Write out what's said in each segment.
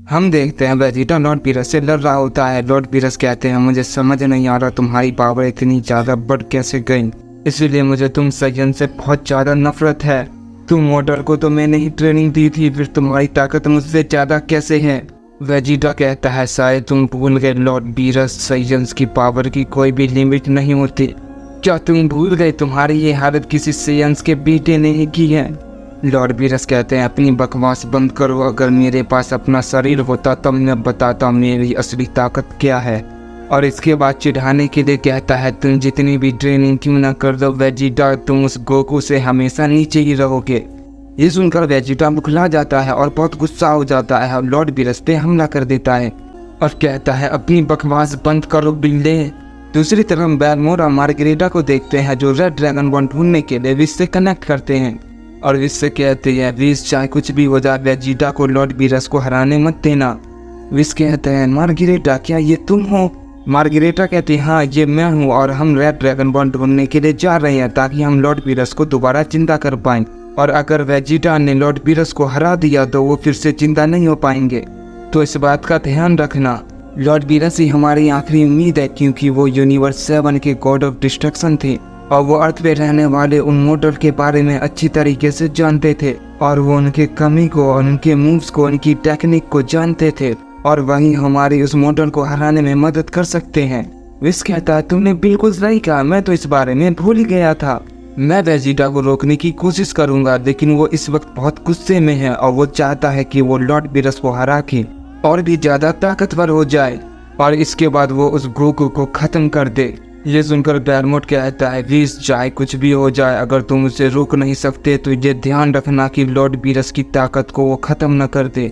हम देखते हैं वेजिटा लॉर्ड बीरस से लड़ रहा होता है। लॉर्ड बीरस कहते हैं मुझे समझ नहीं आ रहा तुम्हारी पावर इतनी ज़्यादा बढ़ कैसे गई, इसीलिए मुझे तुम सैयन से बहुत ज़्यादा नफरत है। तुम मोटर को तो मैंने ही ट्रेनिंग दी थी, फिर तुम्हारी ताकत मुझसे ज़्यादा कैसे है। वेजिटा कहता है शायद तुम भूल गए लॉर्ड बीरस, सैयन्स की पावर की कोई भी लिमिट नहीं होती। क्या तुम भूल गए तुम्हारी ये हालत किसी सैयन्स के बेटे ने ही की है। लॉर्ड बीरस कहते हैं अपनी बकवास बंद करो, अगर मेरे पास अपना शरीर होता तब मैं बताता मेरी असली ताकत क्या है। और इसके बाद चिढ़ाने के लिए कहता है तुम जितनी भी ट्रेनिंग क्यों ना कर दो वेजिटा, तुम उस गोकू से हमेशा नीचे ही रहोगे। ये सुनकर वेजिटा मुखला जाता है और बहुत गुस्सा हो जाता है और लॉर्ड बीरस पे हमला कर देता है और कहता है अपनी बकवास बंद करो बिल्ले। दूसरी तरफ बैरमोर और मार्गरेटा को देखते हैं जो रेड ड्रैगन बॉन ढूंढने के लिए विश से कनेक्ट करते हैं और विश से कहते हैं विश चाहे कुछ भी हो जाए वेजिटा को लॉर्ड बीरस को हराने मत देना। विश कहते हैं मार्गरेटा क्या ये तुम हो। मार्गरेटा कहती है हाँ ये मैं हूँ और हम रेड ड्रैगन बॉन ढूंढने के लिए जा रहे हैं ताकि हम लॉर्ड बीरस को दोबारा जिंदा कर पाएं, और अगर वेजिटा ने लॉर्ड बीरस को हरा दिया तो वो फिर से जिंदा नहीं हो पाएंगे, तो इस बात का ध्यान रखना। लॉर्ड बीरस ही हमारी आखिरी उम्मीद है क्योंकि वो यूनिवर्स 7 के गॉड ऑफ डिस्ट्रक्शन थे और वो अर्थ पे रहने वाले उन मॉडल के बारे में अच्छी तरीके से जानते थे और वो उनके कमी को और उनके मूव्स को उनकी टेक्निक को जानते थे और वही हमारी उस मॉडल को हराने में मदद कर सकते हैं। विश कहता है तुमने बिल्कुल सही कहा, मैं तो इस बारे में भूल ही गया था। मैं वेजिटा को रोकने की कोशिश करूंगा लेकिन वो इस वक्त बहुत गुस्से में है और वो चाहता है कि वो लॉर्ड बीरस को हरा के और भी ज्यादा ताकतवर हो जाए और इसके बाद वो उस गोकू को खत्म कर दे। ये सुनकर बैरमोट कहता है विश चाहे कुछ भी हो जाए अगर तुम उसे रोक नहीं सकते तो ये ध्यान रखना कि लॉर्ड बीरस की ताकत को वो खत्म न कर दे।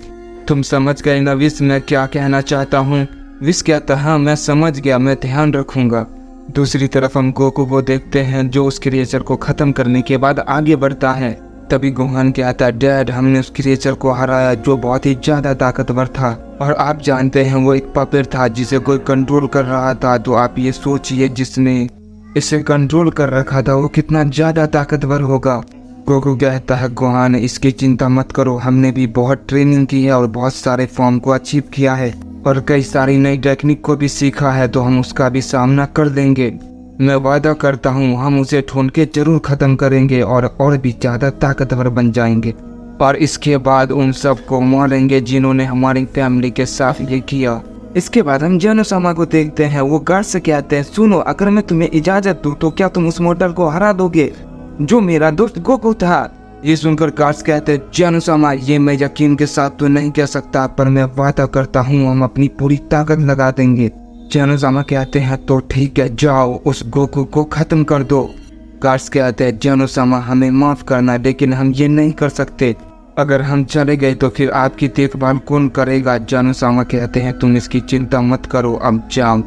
तुम समझ गए ना विश मैं क्या कहना चाहता हूँ। विश कहता हाँ मैं समझ गया, मैं ध्यान रखूंगा। दूसरी तरफ हम गोकू को देखते हैं जो उस क्रिएचर को खत्म करने के बाद आगे बढ़ता है। तभी गोहान कहता है डैड हमने उस क्रिएचर को हराया जो बहुत ही ज्यादा ताकतवर था और आप जानते हैं वो एक पपेट था जिसे कोई कंट्रोल कर रहा था, तो आप ये सोचिए जिसने इसे कंट्रोल कर रखा था वो कितना ज्यादा ताकतवर होगा। गोकू कहता है गोहान इसकी चिंता मत करो, हमने भी बहुत ट्रेनिंग की है और बहुत सारे फॉर्म को अचीव किया है और कई सारी नई टेक्निक को भी सीखा है, तो हम उसका भी सामना कर लेंगे। मैं वादा करता हूँ हम उसे ढूंढ के जरूर खत्म करेंगे और भी ज्यादा ताकतवर बन जाएंगे और इसके बाद उन सब को मारेंगे जिन्होंने हमारी फैमिली के साथ ये किया। इसके बाद हम जेनोसामा को देखते हैं, वो गार्ड से कहते हैं सुनो अगर मैं तुम्हें इजाजत दूं तो क्या तुम उस मोटर को हरा दोगे जो मेरा दोस्त गोकू था। ये सुनकर गार्ड्स कहते हैं जेनोसामा ये मैं यकीन के साथ तो नहीं कह सकता पर मैं वादा करता हूँ हम अपनी पूरी ताकत लगा देंगे। जेनोसामा कहते हैं तो ठीक है जाओ उस गोकू को खत्म कर दो। गार्ड्स कहते हैं जेनोसामा हमें माफ करना लेकिन हम ये नहीं कर सकते, अगर हम चले गए तो फिर आपकी देखभाल कौन करेगा। जेनोसामा कहते हैं तुम इसकी चिंता मत करो अब जाओ।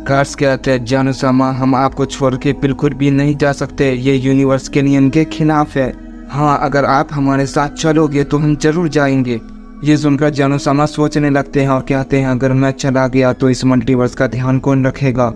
गार्ड्स कहते हैं जेनोसामा हम आपको छोड़ के बिल्कुल भी नहीं जा सकते, ये यूनिवर्स के नियम के खिलाफ है। हाँ अगर आप हमारे साथ चलोगे तो हम जरूर जाएंगे। ये सुनकर जेनोसामा सोचने लगते हैं और कहते हैं अगर मैं चला गया तो इस मल्टीवर्स का ध्यान कौन रखेगा।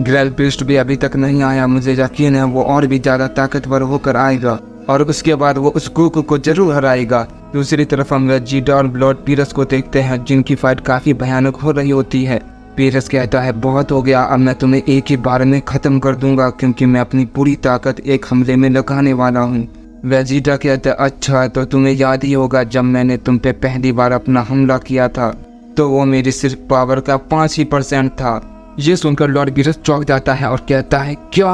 ग्रेल बिस्ट भी अभी तक नहीं आया, मुझे यकीन है वो और भी ज्यादा ताकतवर होकर आएगा और उसके बाद वो उस गोकू को जरूर हराएगा। दूसरी तरफ हम वेजिटा और लॉर्ड बीरस को देखते हैं जिनकी फाइट काफी भयानक हो रही होती है। बीरस कहता है बहुत हो गया, अब मैं तुम्हें एक ही बार में खत्म कर दूंगा क्योंकि मैं अपनी पूरी ताकत एक हमले में लगाने वाला हूँ। वेजिटा कहता है अच्छा तो तुम्हें याद ही होगा जब मैंने तुम पे पहली बार अपना हमला किया था तो वो मेरी सिर्फ पावर का 5% था। ये सुनकर लॉर्ड बीरस चौंक जाता है और कहता है क्या।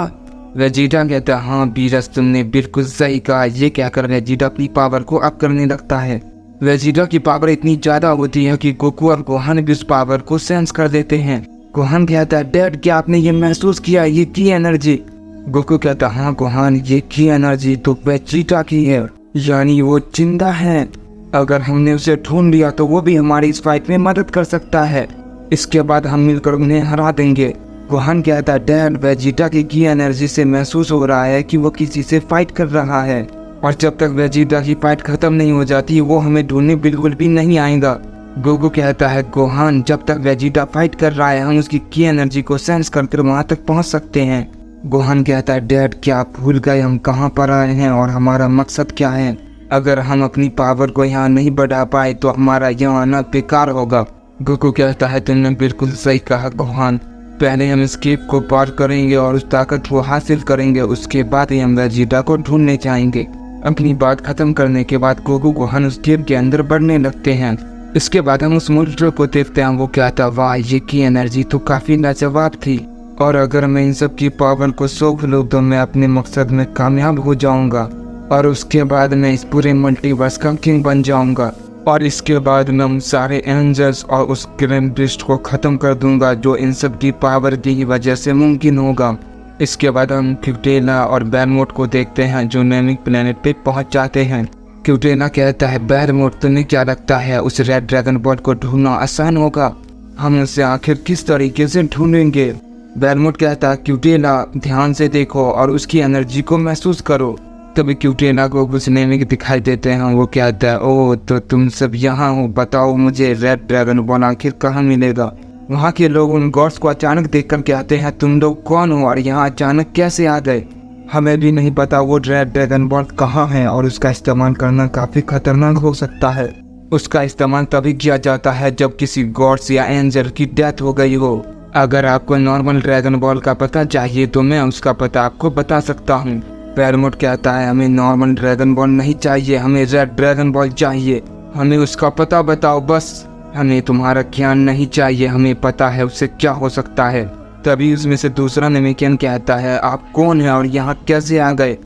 वेजिटा कहता है हाँ बीरस तुमने बिल्कुल सही कहा। ये कहकर वेजिटा अपनी पावर को अप करने लगता है। वेजिटा की पावर इतनी ज्यादा होती है कि गोकू और गोहान भी उस पावर को सेंस कर देते हैं। गोहान कहता है डैड क्या आपने ये महसूस किया ये की एनर्जी। गोकू कहता हाँ गोहान ये की एनर्जी तो वेजिटा की है, यानी वो जिंदा है। अगर हमने उसे ढूंढ लिया तो वो भी हमारी इस फाइट में मदद कर सकता है, इसके बाद हम मिलकर उन्हें हरा देंगे। गोहान कहता है डैड वेजिटा की एनर्जी से महसूस हो रहा है कि वो किसी से फाइट कर रहा है और जब तक वेजिटा की फाइट खत्म नहीं हो जाती वो हमें ढूंढने बिल्कुल भी नहीं आएगा। गोकू कहता है गोहान जब तक वेजिटा फाइट कर रहा है हम उसकी की एनर्जी को सेंस करके वहां तक पहुंच सकते हैं। गोहान कहता है डैड क्या आप भूल गए हम कहाँ पर आए हैं और हमारा मकसद क्या है। अगर हम अपनी पावर को यहाँ नहीं बढ़ा पाए तो हमारा यहाँ आना बेकार होगा। गोकू कहता है तुमने बिल्कुल सही कहा गोहान, पहले हम इस केव को पार करेंगे और उस ताकत को हासिल करेंगे, उसके बाद ही हम वेजिटा को ढूंढने जाएंगे। अपनी बात खत्म करने के बाद गोकू गोहान उस केव के अंदर बढ़ने लगते हैं। इसके बाद हम उस मॉनिटर को देखते हैं। वो कहता वाह ये की एनर्जी तो काफी लाजवाब थी, और अगर मैं इन सब की पावर को सोख लूँ तो मैं अपने मकसद में कामयाब हो जाऊंगा, और उसके बाद मैं इस पूरे मल्टीवर्स का किंग बन जाऊंगा, और इसके बाद मैं उन सारे एंजल्स और उस ग्रैंड बिस्ट को ख़त्म कर दूंगा जो इन सब की पावर की वजह से मुमकिन होगा। इसके बाद हम क्यूटेला और बैरमोट को देखते हैं जो नेमिक प्लेनेट पे पहुंच जाते हैं। क्यूटेला कहता है बैरमोट तुम्हें क्या लगता है उस रेड ड्रैगन बॉल को ढूंढना आसान होगा? हम उसे आखिर किस तरीके से ढूंढेंगे? बैरमोट कहता है क्यूटेला ध्यान से देखो और उसकी एनर्जी को महसूस करो। तभी क्यूटेला को कुछ नेमिक दिखाई देते हैं। वो कहता है ओह तो तुम सब यहाँ हो, बताओ मुझे रेड ड्रैगन बॉल आखिर कहाँ मिलेगा? वहाँ के लोग उन गॉड्स को अचानक देखकर कहते हैं तुम लोग कौन हो और यहाँ अचानक कैसे आ गए? हमें भी नहीं पता वो रेड ड्रैगन बॉल कहाँ है, और उसका इस्तेमाल करना काफ़ी खतरनाक हो सकता है। उसका इस्तेमाल तभी किया जाता है जब किसी गॉड्स या एंजल की डेथ हो गई हो। अगर आपको नॉर्मल ड्रैगन बॉल का पता चाहिए तो मैं उसका पता आपको बता सकता हूँ। बैरमोट कहता है हमें नॉर्मल ड्रैगन बॉल नहीं चाहिए, हमें रेड ड्रैगन बॉल चाहिए, हमें उसका पता बताओ बस। हमें तुम्हारा ज्ञान नहीं चाहिए, हमें पता है उससे क्या हो सकता है। तभी उसमें से दूसरा नेमिकियन कहता है आप कौन है और यहाँ कैसे आ गए?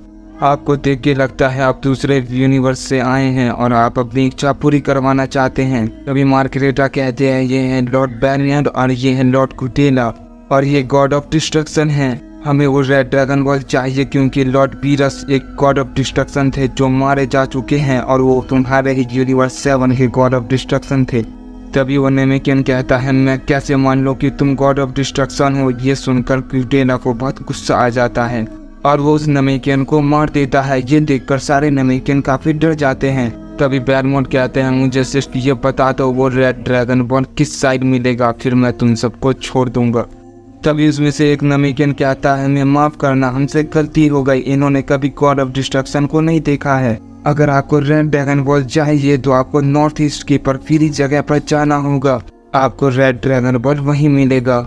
आपको देख के लगता है आप दूसरे यूनिवर्स से आए हैं और आप अपनी इच्छा पूरी करवाना चाहते हैं। तभी मार्गरेटा कहते हैं ये है लॉर्ड बैरियर और ये है लॉर्ड कुटेला और ये गॉड ऑफ डिस्ट्रक्शन है। हमें वो रेड ड्रैगन बॉल चाहिए क्योंकि लॉर्ड बीरस एक गॉड ऑफ डिस्ट्रक्शन थे जो मारे जा चुके हैं और वो तुम्हारे ही यूनिवर्स 7 के गॉड ऑफ डिस्ट्रक्शन थे। तभी वो नेमिकियन कहता है मैं कैसे मान लो कि तुम गॉड ऑफ डिस्ट्रक्शन हो? ये सुनकर क्यूटेला को बहुत गुस्सा आ जाता है और वो उस नेमिकियन को मार देता है। ये देखकर सारे नेमिकियन काफी डर जाते हैं। तभी बैरमोट कहते हैं मुझे सिर्फ ये बता दो वो रेड ड्रैगन बॉल किस साइड मिलेगा, फिर मैं तुम सबको छोड़ दूंगा। तभी उसमें से एक नेमिकियन कहता है हमें माफ करना, हमसे गलती हो गई, इन्होंने कभी गॉड ऑफ डिस्ट्रक्शन को नहीं देखा है। अगर आपको रेड ड्रैगन बॉल चाहिए तो आपको नॉर्थ ईस्ट की बर्फीली जगह पर जाना होगा, आपको रेड ड्रैगन बॉल वहीं मिलेगा।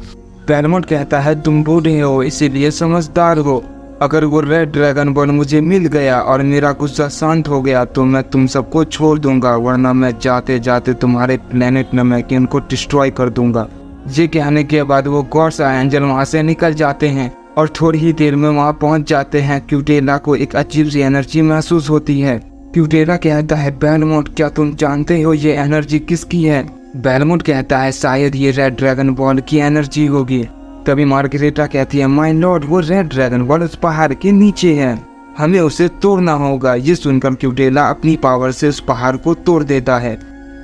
बैरमोट कहता है तुम बूढ़े हो इसीलिए समझदार हो, अगर वो रेड ड्रैगन बॉल मुझे मिल गया और मेरा गुस्सा शांत हो गया तो मैं तुम सबको छोड़ दूंगा, वरना मैं जाते जाते तुम्हारे प्लेनेट नमेकियन को डिस्ट्रॉय कर दूंगा। ये कहने के बाद वो गॉड्स और एंजल वहाँ से निकल जाते हैं और थोड़ी ही देर में वहाँ पहुँच जाते हैं। क्यूटेला को एक अजीब सी एनर्जी महसूस होती है। क्यूटेला कहता है बैरमोट क्या तुम जानते हो ये एनर्जी किसकी है? बैरमोट कहता है शायद ये रेड ड्रैगन बॉल की एनर्जी होगी। तभी मार्गरेटा कहती है माय लॉर्ड वो रेड ड्रैगन बॉल उस पहाड़ के नीचे है, हमें उसे तोड़ना होगा। ये सुनकर क्यूटेला अपनी पावर से उस पहाड़ को तोड़ देता है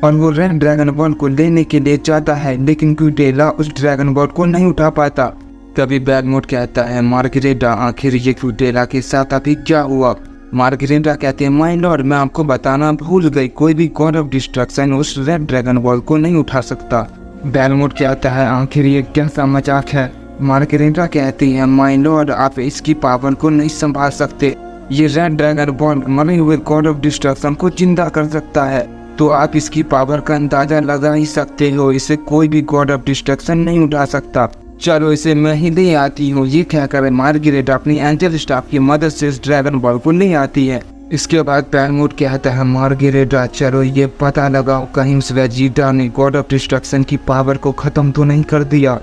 और वो रेड ड्रैगन बॉल को लेने के लिए जाता है, लेकिन क्यूटेला उस ड्रैगन बॉल को नहीं उठा पाता। तभी बैरमोट कहता है मार्गरेटा आखिर ये क्यूटेला के साथ अभी क्या हुआ? मार्गरेटा कहते हैं माय लॉर्ड मैं आपको बताना भूल गई, कोई भी गॉड ऑफ डिस्ट्रक्शन उस रेड ड्रैगन बॉल को नहीं उठा सकता। बैरमोट कहता है आखिर ये कैसा मजाक है? मार्गरेटा कहती है माय लॉर्ड आप इसकी पावर को नहीं संभाल सकते, ये रेड ड्रैगन बॉल मरे हुए गॉड ऑफ डिस्ट्रक्शन को जिंदा कर सकता है, तो आप इसकी पावर का अंदाजा लगा ही सकते हो, इसे कोई भी गॉड ऑफ डिस्ट्रक्शन नहीं उठा सकता। चलो इसे मैं ही ले आती हूँ। ये कहकर मार्गरेटा अपनी एंजल स्टाफ की मदद से इस ड्रैगन बॉल को ले आती है। इसके बाद बैरमोट कहता है मार्गरेटा चलो ये पता लगाओ कहीं उस वेजिटा ने गॉड ऑफ डिस्ट्रक्शन की पावर को खत्म तो नहीं कर दिया।